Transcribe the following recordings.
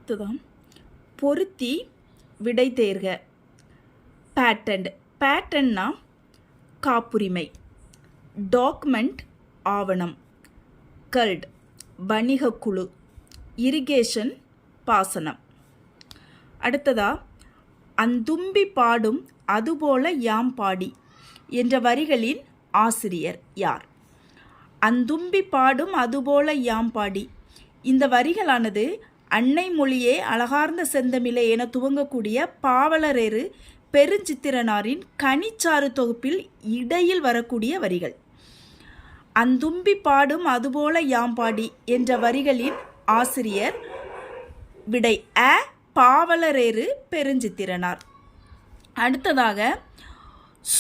அடுத்ததான் பொருத்தி விடை தேர்க. பேட்டன்ட். பேட்டன்ட்னா காப்புரிமை. டாக்குமெண்ட் ஆவணம். கல்ட் வணிக குழு. இரிகேஷன் பாசனம். அடுத்ததா அந்தும்பி பாடும் அதுபோல யாம் பாடி என்ற வரிகளின் ஆசிரியர் யார்? அந்தும்பி பாடும் அதுபோல யாம் பாடி இந்த வரிகளானது அன்னை மொழியே அழகார்ந்த செந்தமிழே என துவங்கக்கூடிய பாவலரேறு பெருஞ்சித்திரனாரின் கனிச்சாறு தொகுப்பில் இடையில் வரக்கூடிய வரிகள். அந்தும்பி பாடும் அதுபோல யாம் பாடி என்ற வரிகளின் ஆசிரியர் விடை அ பாவலரேறு பெருஞ்சித்திரனார். அடுத்ததாக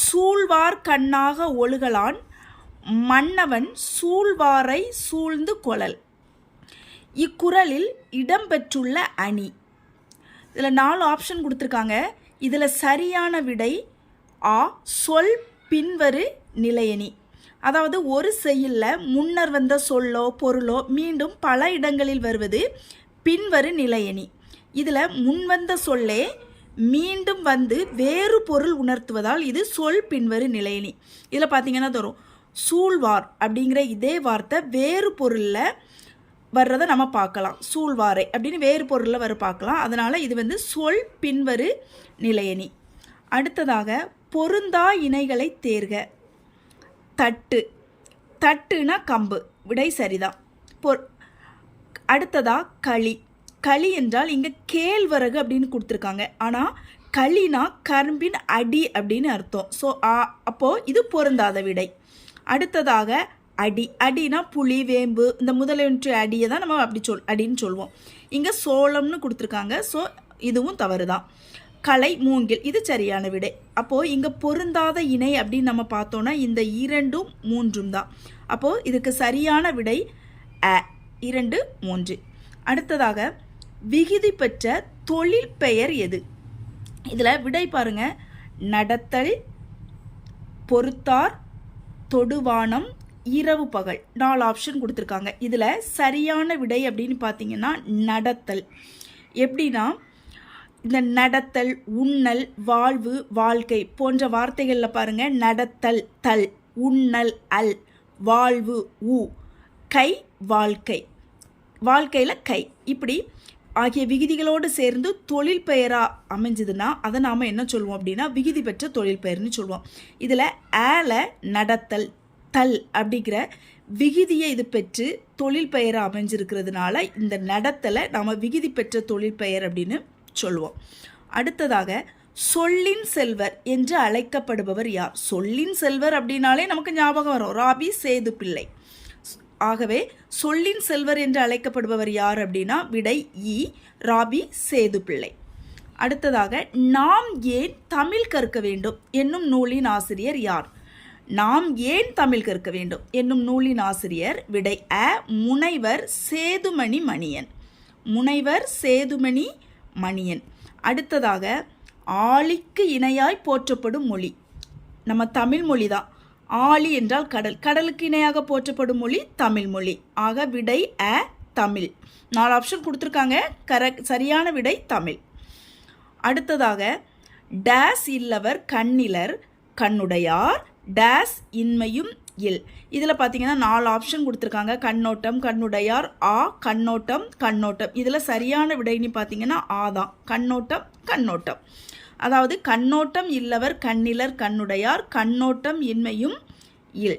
சூழ்வார் கண்ணாக ஒழுகலான் மன்னவன் சூழ்வாரை சூழ்ந்து கொளல். இக்குறளில் இடம்பெற்றுள்ள அணி. இதில் 4 ஆப்ஷன் கொடுத்துருக்காங்க. இதில் சரியான விடை ஆ சொல் பின்வரு நிலையணி. அதாவது ஒரு செய்யுளில் முன்னர் வந்த சொல்லோ பொருளோ மீண்டும் பல இடங்களில் வருவது பின்வரு நிலையணி. இதில் முன்வந்த சொல்லே மீண்டும் வந்து வேறு பொருள் உணர்த்துவதால் இது சொல் பின்வரு நிலையணி. இதில் பார்த்தீங்கன்னா தரும் சூழ்வார் அப்படிங்கிற இதே வார்த்தை வேறு பொருளில் வர்றதை நம்ம பார்க்கலாம். சூழ்வாரை அப்படின்னு வேறு பொருளில் வர பார்க்கலாம். அதனால் இது வந்து சொல் பின்வரு நிலையணி. அடுத்ததாக பொருந்தா இணைகளை தேர்க. தட்டு. தட்டுனா கம்பு. விடை சரிதான். அடுத்ததா களி. களி என்றால் இங்கே கேழ்வரகு அப்படின்னு கொடுத்துருக்காங்க. ஆனால் களினா கரும்பின் அடி அப்படின்னு அர்த்தம். ஸோ அப்போது இது பொருந்தாத விடை. அடுத்ததாக அடி. அடினா புளி வேம்பு இந்த முதலொன்று அடியை தான் நம்ம அப்படி அடின்னு சொல்லுவோம். இங்கே சோளம்னு கொடுத்துருக்காங்க. ஸோ இதுவும் தவறு தான். கலை மூங்கில் இது சரியான விடை. அப்போது இங்கே பொருந்தாத இணை அப்படின்னு நம்ம பார்த்தோன்னா இந்த 2, 3 தான். அப்போது இதுக்கு சரியான விடை அ 2, 3. அடுத்ததாக விகுதி பெற்ற தொழில் பெயர் எது? இதில் விடை பாருங்க. நடத்தல், பொறுத்தார், தொடுவானம், இரவு பகல் 4 ஆப்ஷன் கொடுத்துருக்காங்க. இதில் சரியான விடை அப்படின்னு பார்த்தீங்கன்னா நடத்தல். எப்படின்னா இந்த நடத்தல், உண்ணல், வாழ்வு, வாழ்க்கை போன்ற வார்த்தைகளில் பாருங்கள். நடத்தல் தல், உண்ணல் அல், வாழ்வு உ, கை வாழ்க்கை, வாழ்க்கையில் கை, இப்படி ஆகிய விகுதிகளோடு சேர்ந்து தொழில் பெயராக அமைஞ்சதுன்னா அதை நாம் என்ன சொல்லுவோம் அப்படின்னா விகுதி பெற்ற தொழில் பெயர்னு சொல்லுவோம். இதில் ஆல நடத்தல் தல் அப்படிங்கிற விகுதியை இது பெற்று தொழில் பெயராக அமைஞ்சிருக்கிறதுனால இந்த நடத்தலை நாம் விகுதி பெற்ற தொழில் பெயர் அப்படின்னு சொல்லுவோம். அடுத்ததாக சொல்லின் செல்வர் என்று அழைக்கப்படுபவர் யார்? சொல்லின் செல்வர் அப்படின்னாலே நமக்கு ஞாபகம் வரும் ராபி சேது பிள்ளை. ஆகவே சொல்லின் செல்வர் என்று அழைக்கப்படுபவர் யார் அப்படின்னா விடை இ ராபி சேது பிள்ளை. அடுத்ததாக நாம் ஏன் தமிழ் கற்க வேண்டும் என்னும் நூலின் ஆசிரியர் யார்? நாம் ஏன் தமிழ் கற்க வேண்டும் என்னும் நூலின் ஆசிரியர் விடை அ முனைவர் சேதுமணி மணியன். முனைவர் சேதுமணி மணியன். அடுத்ததாக ஆழிக்கு இணையாய் போற்றப்படும் மொழி நம்ம தமிழ் மொழி தான். ஆழி என்றால் கடல். கடலுக்கு இணையாக போற்றப்படும் மொழி தமிழ் மொழி. ஆக விடை அ தமிழ். 4 ஆப்ஷன் கொடுத்துருக்காங்க. சரியான விடை தமிழ். அடுத்ததாக டேஸ் இல்லவர் கண்ணிலர் கண்ணுடையார் டேஸ் இன்மையும் இல். இதில் பார்த்தீங்கன்னா 4 ஆப்ஷன் கொடுத்துருக்காங்க. கண்ணோட்டம், கண்ணுடையார், ஆ, கண்ணோட்டம், கண்ணோட்டம். இதில் சரியான விடைன்னு பார்த்தீங்கன்னா ஆ தான். கண்ணோட்டம், கண்ணோட்டம். அதாவது கண்ணோட்டம் இல்லவர் கண்ணிலர் கண்ணுடையார் கண்ணோட்டம் இன்மையும் இல்.